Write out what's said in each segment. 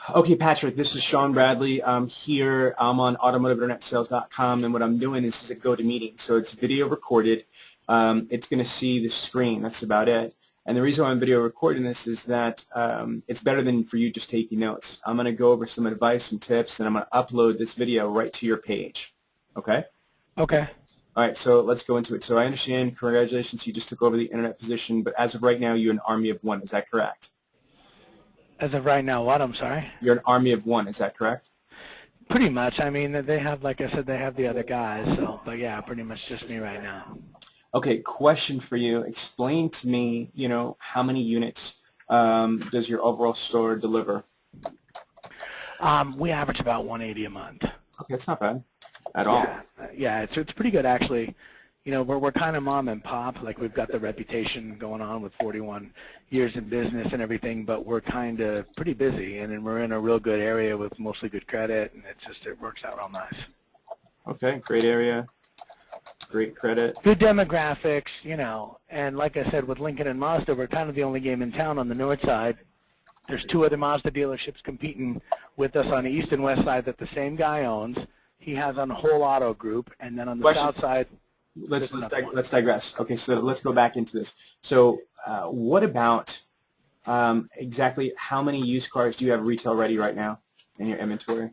Okay, Patrick, this is Sean Bradley. I'm here. I'm on automotiveinternetsales.com, and what I'm doing is a GoToMeeting. So it's video recorded. It's going to see the screen. That's about it. And the reason why I'm video recording this is that it's better than for you just taking notes. I'm going to go over some advice and tips, and I'm going to upload this video right to your page. Okay? Okay. All right, so let's go into it. So I understand, congratulations, you just took over the internet position, but as of right now, you're an army of one. Is that correct? As of right now, what? I'm sorry? You're an army of one. Is that correct? Pretty much. I mean, they have, like I said, they have the other guys. So, but yeah, pretty much just me right now. Okay, question for you. Explain to me, how many units does your overall store deliver? We average about 180 a month. Okay, that's not bad at all. Yeah, it's pretty good actually. We're kind of mom and pop. Like we've got the reputation going on with 41 years in business and everything, but we're kind of pretty busy, and then we're in a real good area with mostly good credit, and it works out real nice. Okay, great area, great credit. Good demographics, and like I said, with Lincoln and Mazda, we're kind of the only game in town on the north side. There's two other Mazda dealerships competing with us on the east and west side that the same guy owns. He has on the whole auto group, and then on the south side. Let's digress. Okay, so let's go back into this. So what about exactly how many used cars do you have retail ready right now in your inventory?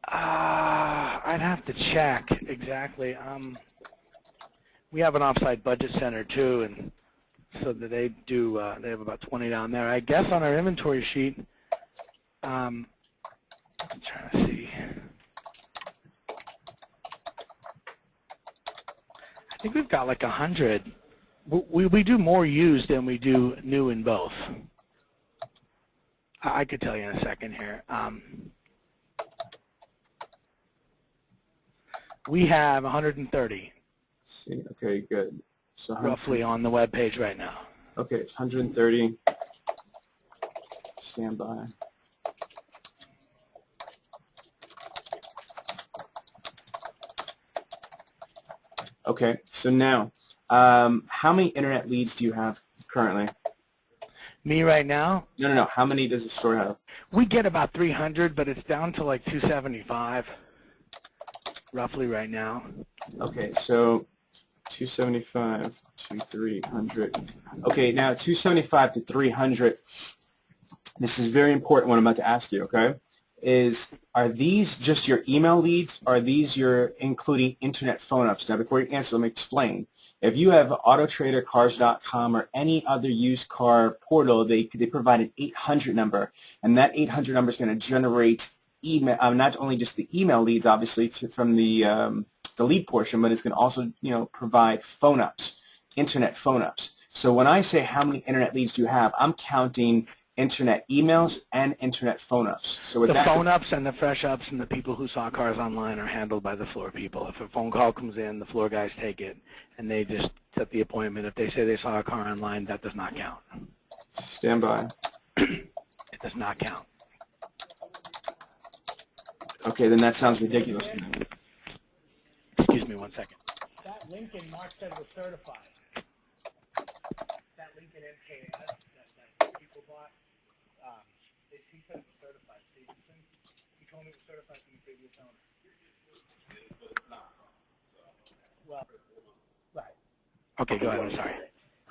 I'd have to check exactly. We have an offsite budget center too, and so that they have about 20 down there. I guess on our inventory sheet, I'm trying to see. I think we've got like 100. We do more used than we do new in both. I could tell you in a second here. We have 130. See, okay, good. So roughly on the web page right now. Okay, it's 130. Stand by. Okay, so now, how many internet leads do you have currently? Me right now? No. How many does the store have? We get about 300, but it's down to like 275, roughly right now. Okay, so 275 to 300. Okay, now 275 to 300. This is very important what I'm about to ask you, okay? Are these just your email leads? Or are these your including internet phone ups? Now, before you answer, let me explain. If you have AutoTrader, Cars.com, or any other used car portal, they provide an 800 number, and that 800 number is going to generate email, not only just the email leads, obviously, from the lead portion, but it's going to also, provide phone ups, internet phone ups. So when I say how many internet leads do you have, I'm counting internet emails and internet phone ups. So with the phone ups and the fresh ups and the people who saw cars online are handled by the floor people. If a phone call comes in, the floor guys take it, and they just set the appointment. If they say they saw a car online, that does not count. Stand by. It does not count. Okay, then that sounds ridiculous to me. Excuse me one second. That Lincoln Mark said was certified. That Lincoln MKS that people bought, he said it was certified. He told me it was certified from the previous owner. Well, right. Okay, go ahead. I'm sorry.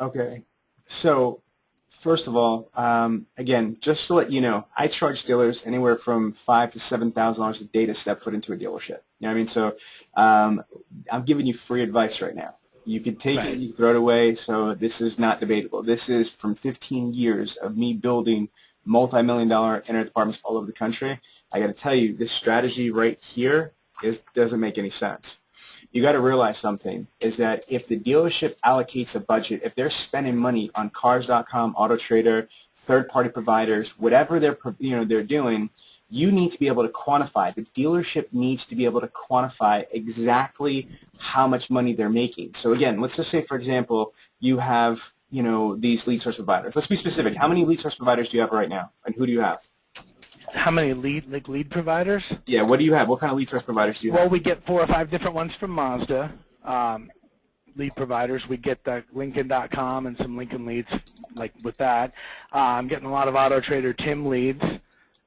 Okay, so first of all, again, just to let you know, I charge dealers anywhere from $5,000 to $7,000 a day to step foot into a dealership. You know what I mean? So I'm giving you free advice right now. You can take it, you can throw it away, so this is not debatable. This is from 15 years of me building multi-million-dollar internet departments all over the country. I got to tell you, this strategy right here doesn't make any sense. You got to realize something, is that if the dealership allocates a budget, if they're spending money on Cars.com, AutoTrader, third-party providers, whatever they're doing, you need to be able to quantify. The dealership needs to be able to quantify exactly how much money they're making. So again, let's just say, for example, you have these lead source providers. Let's be specific. How many lead source providers do you have right now, and who do you have? How many lead providers? Yeah, what do you have? What kind of lead source providers do you have? Well, we get 4 or 5 different ones from Mazda. Lead providers. We get the Lincoln.com and some Lincoln leads, like with that. I'm getting a lot of AutoTrader Tim leads.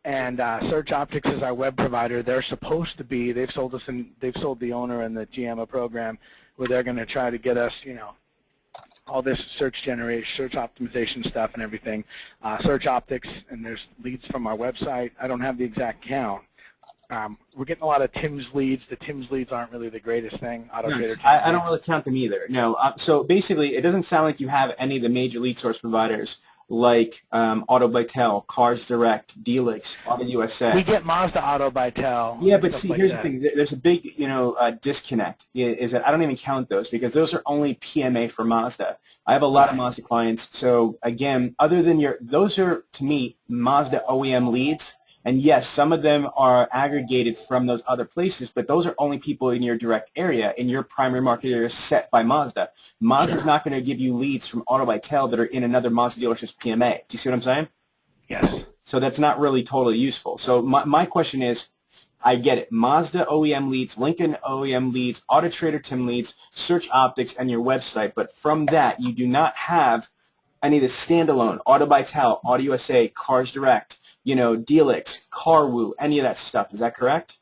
And Search Optics is our web provider. They're supposed to be. They've sold us, and they've sold the owner and the GM a program where they're going to try to get us, all this search generation, search optimization stuff and everything. Search Optics, and there's leads from our website. I don't have the exact count. We're getting a lot of Tim's leads. The Tim's leads aren't really the greatest thing. No, I don't really count them either. No. So basically, it doesn't sound like you have any of the major lead source providers like Auto Bytel, Cars Direct, Dealix, Auto USA. We get Mazda Auto Bytel. Yeah, but see, here's the thing. There's a big, disconnect. Is that I don't even count those because those are only PMA for Mazda. I have a lot of Mazda clients. So again, other than those are to me Mazda OEM leads. And yes, some of them are aggregated from those other places, but those are only people in your direct area, in your primary market area set by Mazda. Mazda's not going to give you leads from Auto Bytel that are in another Mazda dealership's PMA. Do you see what I'm saying? Yes. So that's not really totally useful. So my question is, I get it. Mazda OEM leads, Lincoln OEM leads, Auto Trader Tim leads, Search Optics, and your website. But from that, you do not have any of the standalone, Auto Bytel, Auto USA, Cars Direct, Dealix, CarWoo, any of that stuff. Is that correct?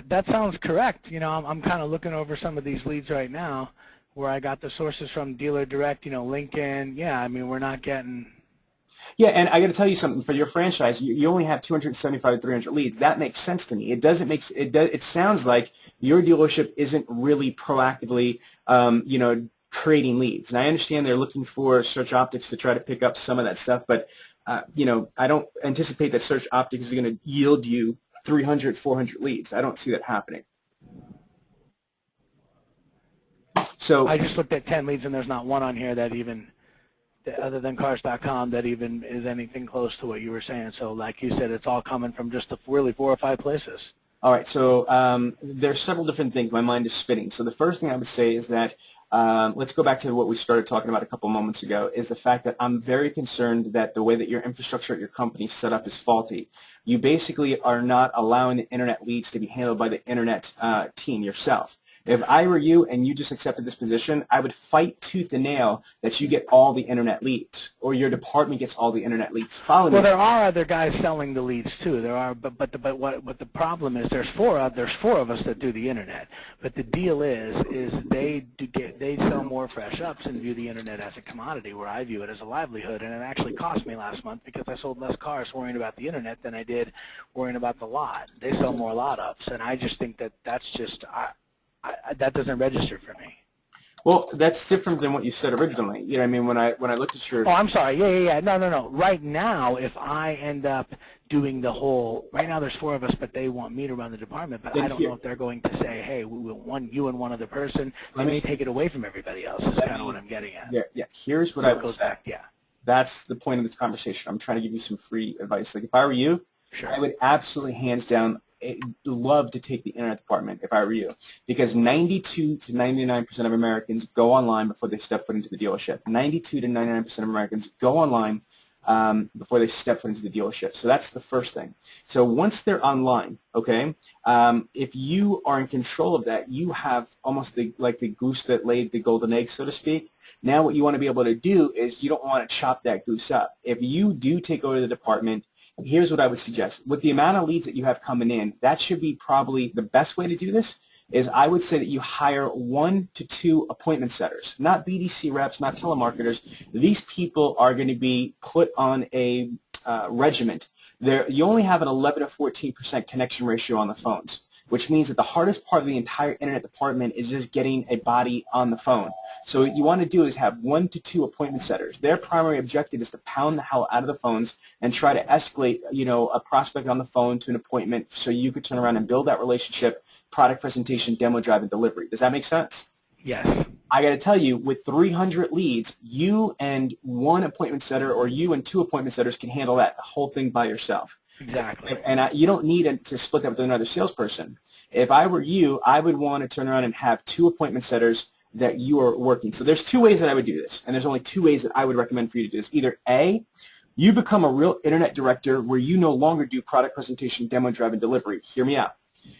That sounds correct. I'm kind of looking over some of these leads right now where I got the sources from Dealer Direct, Lincoln. Yeah, I mean, we're not getting... Yeah, and I got to tell you something. For your franchise, you only have 275 to 300 leads. That makes sense to me. It sounds like your dealership isn't really proactively, creating leads. And I understand they're looking for Search Optics to try to pick up some of that stuff, but I don't anticipate that Search Optics is going to yield you 300, 400 leads. I don't see that happening. So I just looked at 10 leads, and there's not one on here that other than Cars.com, that even is anything close to what you were saying. So like you said, it's all coming from just really 4 or 5 places. All right, so there's several different things. My mind is spinning. So the first thing I would say is that let's go back to what we started talking about a couple moments ago, is the fact that I'm very concerned that the way that your infrastructure at your company is set up is faulty. You basically are not allowing the internet leads to be handled by the internet team yourself. If I were you and you just accepted this position, I would fight tooth and nail that you get all the internet leads, or your department gets all the internet leads. Follow me. Well, there are other guys selling the leads too. There are, but what the problem is, there's four of us that do the internet. But the deal is they sell more fresh ups and view the internet as a commodity, where I view it as a livelihood. And it actually cost me last month because I sold less cars worrying about the internet than I did worrying about the lot. They sell more lot ups, and I just think that's just. That doesn't register for me. Well, that's different than what you said originally. You know what I mean? When I looked at your... Oh, I'm sorry. Yeah. No. Right now, if I end up doing the whole... Right now there's 4 of us, but they want me to run the department, but I don't know if they're going to say, hey, we want you and one other person. They may take it away from everybody else. That's kind of what I'm getting at. Yeah. Here's what I would say. Back, yeah. That's the point of this conversation. I'm trying to give you some free advice. Like, if I were you, sure. I would absolutely, hands down, love to take the internet department if I were you, because 92 to 99% of Americans go online before they step foot into the dealership. 92 to 99% of Americans go online before they step foot into the dealership. So that's the first thing. So once they're online, okay, if you are in control of that, you have almost like the goose that laid the golden egg, so to speak. Now what you want to be able to do is you don't want to chop that goose up. If you do take over the department, here's what I would suggest. With the amount of leads that you have coming in, that should be probably the best way to do this. Is I would say that you hire 1 to 2 appointment setters, not BDC reps, not telemarketers. These people are going to be put on a regiment. You only have an 11 to 14% connection ratio on the phones, which means that the hardest part of the entire internet department is just getting a body on the phone. So what you want to do is have 1 to 2 appointment setters. Their primary objective is to pound the hell out of the phones and try to escalate, a prospect on the phone to an appointment so you could turn around and build that relationship, product presentation, demo drive, and delivery. Does that make sense? Yes. I got to tell you, with 300 leads, you and 1 appointment setter or you and 2 appointment setters can handle that whole thing by yourself. Exactly. And you don't need to split that with another salesperson. If I were you, I would want to turn around and have 2 appointment setters that you are working. So there's 2 ways that I would do this, and there's only 2 ways that I would recommend for you to do this. Either A, you become a real internet director where you no longer do product presentation, demo drive, and delivery. Hear me out.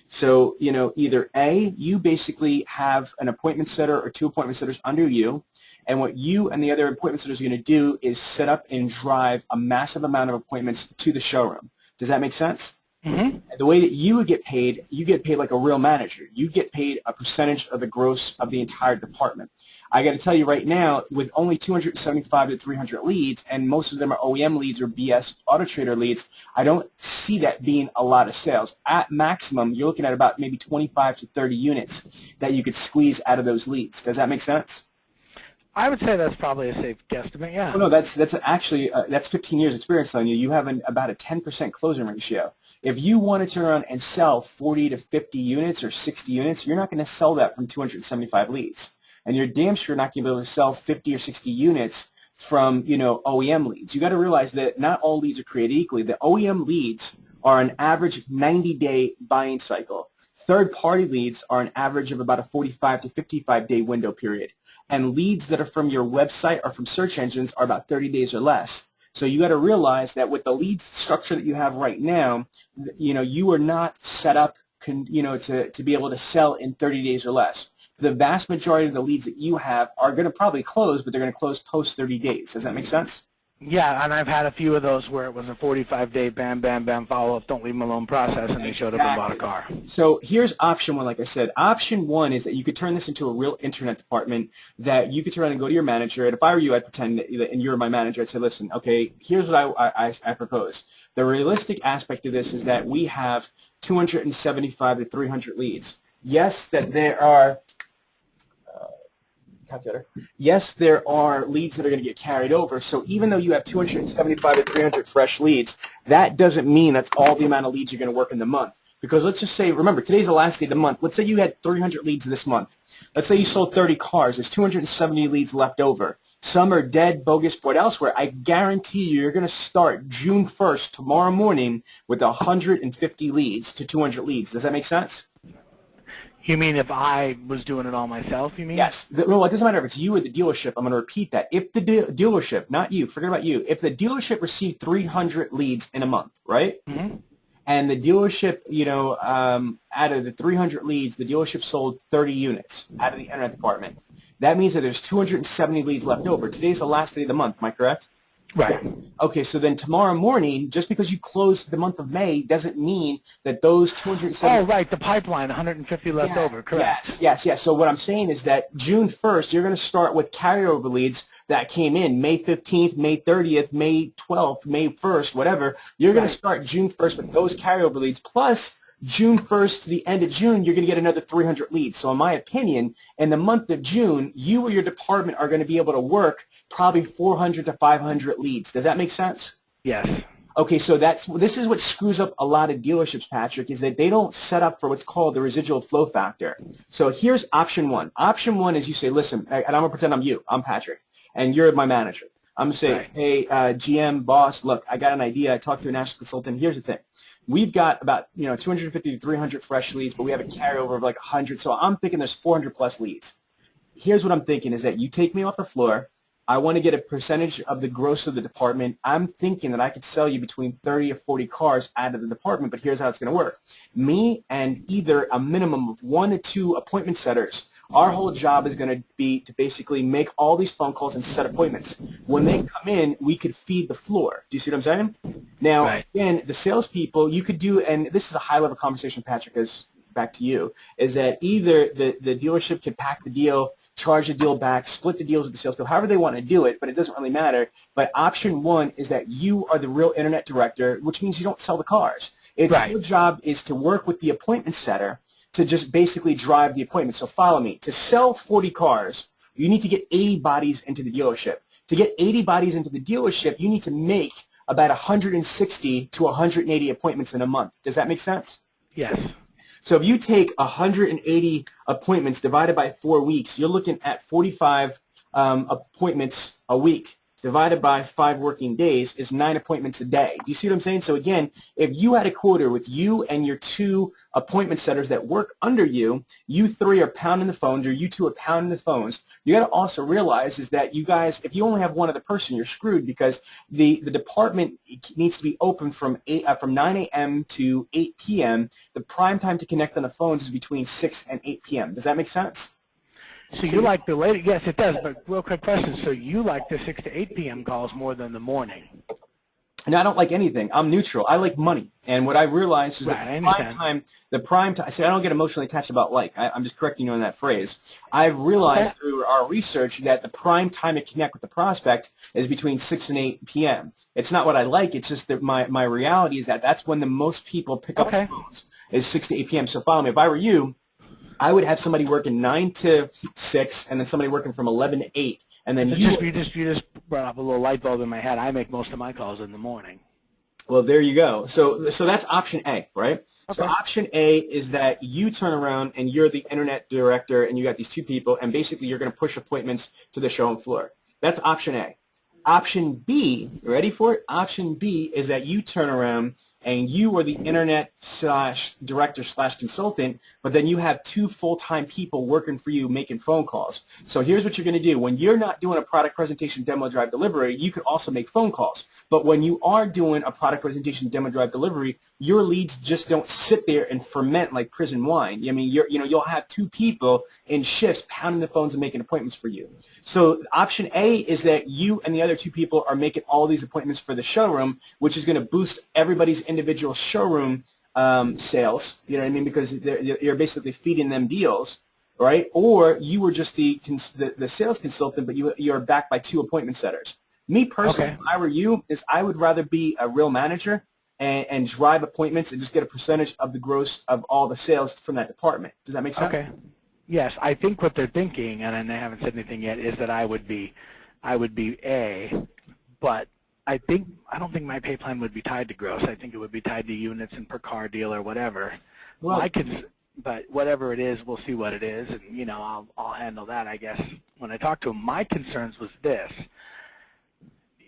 So, either A, you basically have an appointment setter or 2 appointment setters under you, and what you and the other appointment setters are going to do is set up and drive a massive amount of appointments to the showroom. Does that make sense? Mm-hmm. The way that you get paid like a real manager. You get paid a percentage of the gross of the entire department. I got to tell you right now, with only 275 to 300 leads, and most of them are OEM leads or BS Auto Trader leads, I don't see that being a lot of sales. At maximum, you're looking at about maybe 25 to 30 units that you could squeeze out of those leads. Does that make sense? I would say that's probably a safe guesstimate, yeah. Oh, no, that's actually that's 15 years experience on you. You have about a 10% closing ratio. If you want to turn around and sell 40 to 50 units or 60 units, you're not going to sell that from 275 leads. And you're damn sure not going to be able to sell 50 or 60 units from, OEM leads. You got to realize that not all leads are created equally. The OEM leads are an average 90-day buying cycle. Third-party leads are an average of about a 45 to 55-day window period. And leads that are from your website or from search engines are about 30 days or less. So you got to realize that with the lead structure that you have right now, you are not set up, to be able to sell in 30 days or less. The vast majority of the leads that you have are going to probably close, but they're going to close post 30 days. Does that make sense? Yeah, and I've had a few of those where it was a 45-day bam, bam, bam follow-up, don't leave them alone process, and they showed up and bought a car. So here's option one, like I said. Option one is that you could turn this into a real internet department that you could turn around and go to your manager, and if I were you, I'd pretend that and you're my manager. I'd say, listen, okay, here's what I propose. The realistic aspect of this is that we have 275 to 300 leads. Yes, that there are Yes, there are leads that are going to get carried over. So even though you have 275 to 300 fresh leads, that doesn't mean that's all the amount of leads you're going to work in the month. Because let's just say, remember, today's the last day of the month. Let's say you had 300 leads this month. Let's say you sold 30 cars. There's 270 leads left over. Some are dead, bogus, bought elsewhere. I guarantee you're going to start June 1st, tomorrow morning, with 150 leads to 200 leads. Does that make sense? You mean if I was doing it all myself, you mean? Yes. Well, it doesn't matter if it's you or the dealership. I'm going to repeat that. If the dealership, not you, forget about you, if the dealership received 300 leads in a month, right? Mm-hmm. And the dealership, out of the 300 leads, the dealership sold 30 units out of the internet department. That means that there's 270 leads left over. Today's the last day of the month. Am I correct? Right. Okay, so then tomorrow morning, just because you closed the month of May doesn't mean that those 270... Oh, right, the pipeline, 150 left over, correct. Yes. So what I'm saying is that June 1st, you're going to start with carryover leads that came in May 15th, May 30th, May 12th, May 1st, whatever. You're going to start June 1st with those carryover leads, plus June 1st to the end of June, you're going to get another 300 leads. So in my opinion, in the month of June, you or your department are going to be able to work probably 400 to 500 leads. Does that make sense? Yes. Okay, so this is what screws up a lot of dealerships, Patrick, is that they don't set up for what's called the residual flow factor. So here's option one. Option one is you say, listen, and I'm going to pretend I'm you. I'm Patrick, and you're my manager. I'm going to say, hey, GM, boss, look, I got an idea. I talked to a national consultant. Here's the thing. We've got about 250 to 300 fresh leads, but we have a carryover of like 100. So I'm thinking there's 400 plus leads. Here's what I'm thinking is that you take me off the floor. I want to get a percentage of the gross of the department. I'm thinking that I could sell you between 30 or 40 cars out of the department, but here's how it's going to work. Me and either a minimum of 1 to 2 appointment setters, our whole job is going to be to basically make all these phone calls and set appointments. When they come in, we could feed the floor. Do you see what I'm saying? Now, again, the salespeople, you could do, and this is a high-level conversation, Patrick, is back to you, is that either the dealership can pack the deal, charge the deal back, split the deals with the salespeople, however they want to do it, but it doesn't really matter. But option one is that you are the real internet director, which means you don't sell the cars. Your job is to work with the appointment setter to just basically drive the appointment. So follow me. To sell 40 cars, you need to get 80 bodies into the dealership. To get 80 bodies into the dealership, you need to make about 160 to 180 appointments in a month. Does that make sense? Yes. So if you take 180 appointments divided by 4 weeks, you're looking at 45 appointments a week. Divided by 5 working days is 9 appointments a day. Do you see what I'm saying? So again, if you had a quarter with you and your 2 appointment setters that work under you, you 3 are pounding the phones or you 2 are pounding the phones. You got to also realize is that you guys, if you only have one other person, you're screwed because the department needs to be open from 9 a.m. to 8 p.m. The prime time to connect on the phones is between 6 and 8 p.m. Does that make sense? So you like the late, yes, it does, but real quick question. So you like the 6 to 8 p.m. calls more than the morning? And I don't like anything. I'm neutral. I like money. And what I've realized is Right, that I understand. the prime time, I say I don't get emotionally attached about like. I'm just correcting you on that phrase. I've Okay. realized through our research that the prime time to connect with the prospect is between 6 and 8 p.m. It's not what I like. It's just that my reality is that that's when the most people pick up the Okay. phones is 6 to 8 p.m. So follow me. If I were you, I would have somebody working 9 to 6 and then somebody working from 11 to 8. And then It's you just you just brought up a little light bulb in my head. I make most of my calls in the morning. Well, there you go. So that's option A, right? So Okay. option A is that you turn around and you're the internet director and you got these two people and basically you're going to push appointments to the showroom floor. That's option A. Option B, ready for it? Option B is that you turn around and you are the internet slash director slash consultant, but then you have two full-time people working for you making phone calls. So here's what you're going to do. When you're not doing a product presentation, demo, drive, delivery, you could also make phone calls. But when you are doing a product presentation, demo, drive, delivery, your leads just don't sit there and ferment like prison wine. I mean, you'll have two people in shifts pounding the phones and making appointments for you. So option A is that you and the other two people are making all these appointments for the showroom, which is going to boost everybody's individual showroom sales. You know what I mean? Because you're basically feeding them deals, right? Or you were just the sales consultant, but you're backed by two appointment setters. Me personally, Okay. if I were you, is I would rather be a real manager and drive appointments and just get a percentage of the gross of all the sales from that department. Does that make sense? Okay. Yes, I think what they're thinking, and they haven't said anything yet, is that I would be A, but I don't think my pay plan would be tied to gross. I think it would be tied to units and per car deal or whatever. Well, But whatever it is, we'll see what it is, and I'll handle that, I guess. When I talked to him, my concerns was this: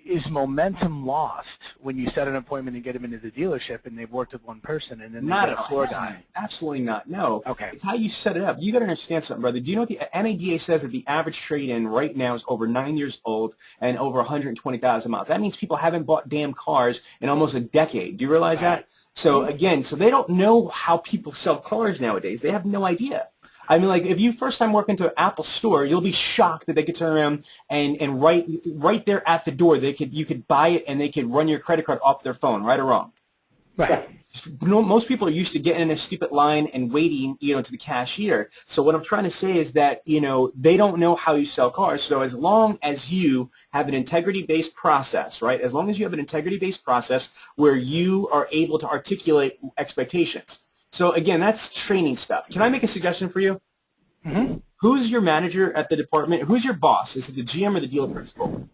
is momentum lost when you set an appointment and get them into the dealership and they've worked with one person and then they not get at a floor all. guy? Absolutely not. No. Okay. It's how you set it up. You got to understand something, brother. Do you know what the NADA says that the average trade-in right now is over 9 years old and over 120,000 miles? That means people haven't bought damn cars in almost a decade. Do you realize Right. that? So again, so they don't know how people sell cars nowadays. They have no idea. I mean, like, if you first time walk into an Apple store, you'll be shocked that they could turn around and right there at the door, you could buy it and they could run your credit card off their phone, right or wrong. Right. No, most people are used to getting in a stupid line and waiting, to the cashier. So what I'm trying to say is that, they don't know how you sell cars. So as long as you have an integrity-based process, right? As long as you have an integrity-based process where you are able to articulate expectations. So again, that's training stuff. Can I make a suggestion for you? Mm-hmm. Who's your manager at the department? Who's your boss? Is it the GM or the dealer principal?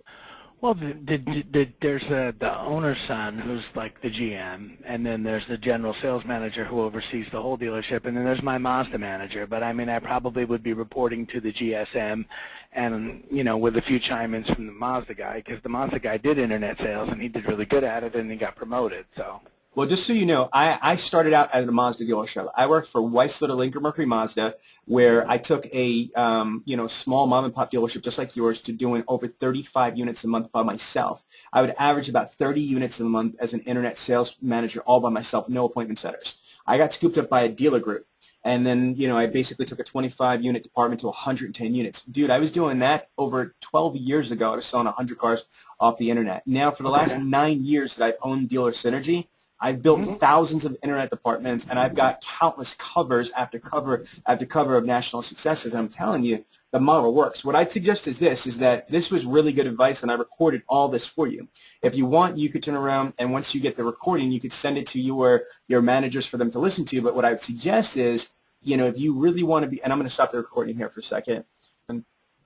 Well, there's the owner's son, who's like the GM, and then there's the general sales manager who oversees the whole dealership, and then there's my Mazda manager. But I mean, I probably would be reporting to the GSM, and with a few chime-ins from the Mazda guy, because the Mazda guy did internet sales, and he did really good at it, and he got promoted. So. Well, just so you know, I started out at a Mazda dealership. I worked for Weisslitter Lincoln Mercury Mazda, where I took a small mom and pop dealership just like yours to doing over 35 units a month by myself. I would average about 30 units a month as an internet sales manager all by myself, no appointment setters. I got scooped up by a dealer group. And then, I basically took a 25-unit department to 110 units. Dude, I was doing that over 12 years ago. I was selling 100 cars off the internet. Now, for the last 9 years that I've owned Dealer Synergy, I've built thousands of internet departments, and I've got countless covers after cover after cover of national successes. And I'm telling you, the model works. What I'd suggest is that this was really good advice, and I recorded all this for you. If you want, you could turn around, and once you get the recording, you could send it to your managers for them to listen to. But what I would suggest is, if you really want to be, and I'm going to stop the recording here for a second.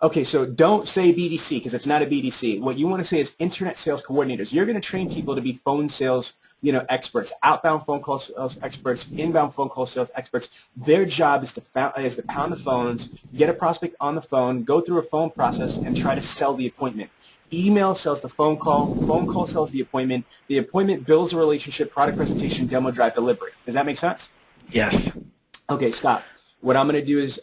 Okay, so don't say BDC because it's not a BDC. What you want to say is internet sales coordinators. You're going to train people to be phone sales, experts, outbound phone call sales experts, inbound phone call sales experts. Their job is to pound the phones, get a prospect on the phone, go through a phone process, and try to sell the appointment. Email sells the phone call sells the appointment builds a relationship, product presentation, demo drive, delivery. Does that make sense? Yes. Okay, stop. What I'm going to do is